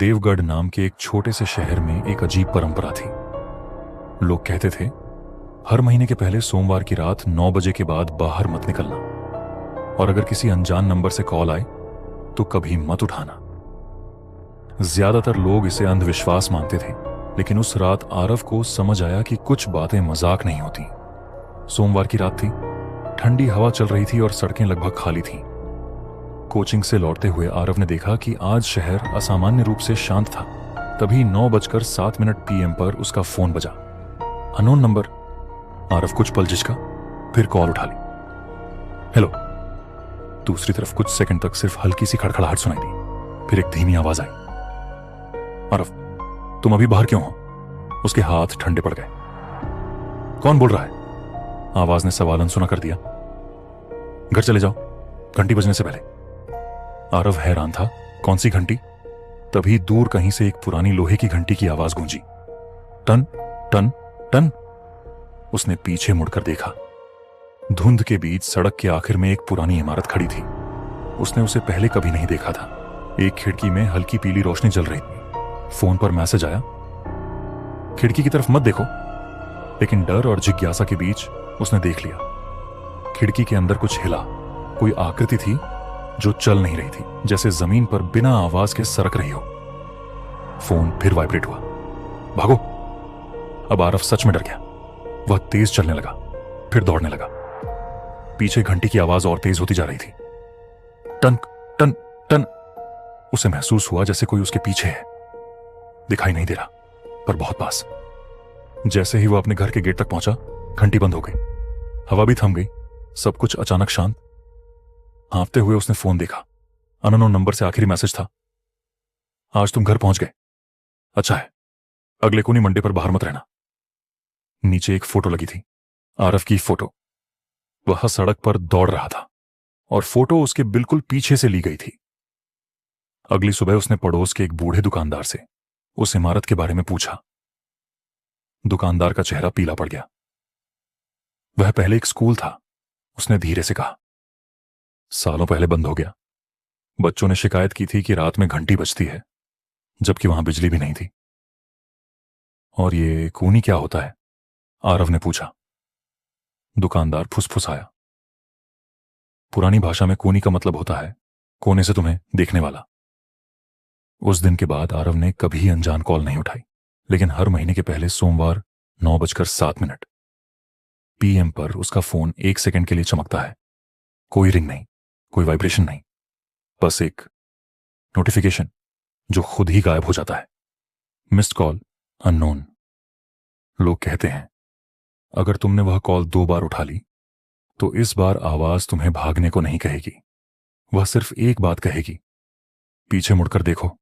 देवगढ़ नाम के एक छोटे से शहर में एक अजीब परंपरा थी। लोग कहते थे, हर महीने के पहले सोमवार की रात 9 बजे के बाद बाहर मत निकलना, और अगर किसी अनजान नंबर से कॉल आए तो कभी मत उठाना। ज्यादातर लोग इसे अंधविश्वास मानते थे, लेकिन उस रात आरव को समझ आया कि कुछ बातें मजाक नहीं होती। सोमवार की रात थी, ठंडी हवा चल रही थी और सड़कें लगभग खाली थीं। कोचिंग से लौटते हुए आरव ने देखा कि आज शहर असामान्य रूप से शांत था। तभी 9:07 PM पर उसका फोन बजा। Unknown number. आरव कुछ पल झिझका, फिर कॉल उठा ली। हेलो। दूसरी तरफ कुछ सेकंड तक सिर्फ हल्की सी खड़खड़ाहट सुनाई दी, फिर एक धीमी आवाज आई। आरव, तुम अभी बाहर क्यों हो? उसके हाथ ठंडे पड़ गए। कौन बोल रहा है? आवाज ने सवाल अनसुना कर दिया। घर चले जाओ, घंटी बजने से पहले। आरव हैरान था, कौन सी घंटी? तभी दूर कहीं से एक पुरानी लोहे की घंटी की आवाज गूंजी। टन टन टन। उसने पीछे मुड़कर देखा। धुंध के बीच सड़क के आखिर में एक पुरानी इमारत खड़ी थी। उसने उसे पहले कभी नहीं देखा था। एक खिड़की में हल्की पीली रोशनी जल रही थी। फोन पर मैसेज आया, खिड़की की तरफ मत देखो। लेकिन डर और जिज्ञासा के बीच उसने देख लिया। खिड़की के अंदर कुछ हिला। कोई आकृति थी जो चल नहीं रही थी, जैसे जमीन पर बिना आवाज के सरक रही हो। फोन फिर वाइब्रेट हुआ। भागो। अब आरव सच में डर गया। वह तेज चलने लगा, फिर दौड़ने लगा। पीछे घंटी की आवाज और तेज होती जा रही थी। टन टन टन। उसे महसूस हुआ जैसे कोई उसके पीछे है। दिखाई नहीं दे रहा, पर बहुत पास। जैसे ही वह अपने घर के गेट तक पहुंचा, घंटी बंद हो गई। हवा भी थम गई। सब कुछ अचानक शांत। हाँफते हुए उसने फोन देखा। अननोन नंबर से आखिरी मैसेज था, आज तुम घर पहुंच गए। अच्छा है, अगले कोनी मंडे पर बाहर मत रहना। नीचे एक फोटो लगी थी, आरव की फोटो। वह सड़क पर दौड़ रहा था और फोटो उसके बिल्कुल पीछे से ली गई थी। अगली सुबह उसने पड़ोस के एक बूढ़े दुकानदार से उस इमारत के बारे में पूछा। दुकानदार का चेहरा पीला पड़ गया। वह पहले एक स्कूल था, उसने धीरे से कहा। सालों पहले बंद हो गया। बच्चों ने शिकायत की थी कि रात में घंटी बजती है, जबकि वहां बिजली भी नहीं थी। और ये कूनी क्या होता है? आरव ने पूछा। दुकानदार फुसफुसाया। पुरानी भाषा में कूनी का मतलब होता है कोने से तुम्हें देखने वाला। उस दिन के बाद आरव ने कभी अनजान कॉल नहीं उठाई, लेकिन हर महीने के पहले सोमवार 9:07 PM पर उसका फोन 1 सेकंड के लिए चमकता है। कोई रिंग नहीं, कोई वाइब्रेशन नहीं, बस एक नोटिफिकेशन जो खुद ही गायब हो जाता है। Missed call unknown. लोग कहते हैं, अगर तुमने वह कॉल 2 बार उठा ली तो इस बार आवाज तुम्हें भागने को नहीं कहेगी। वह सिर्फ एक बात कहेगी, पीछे मुड़कर देखो,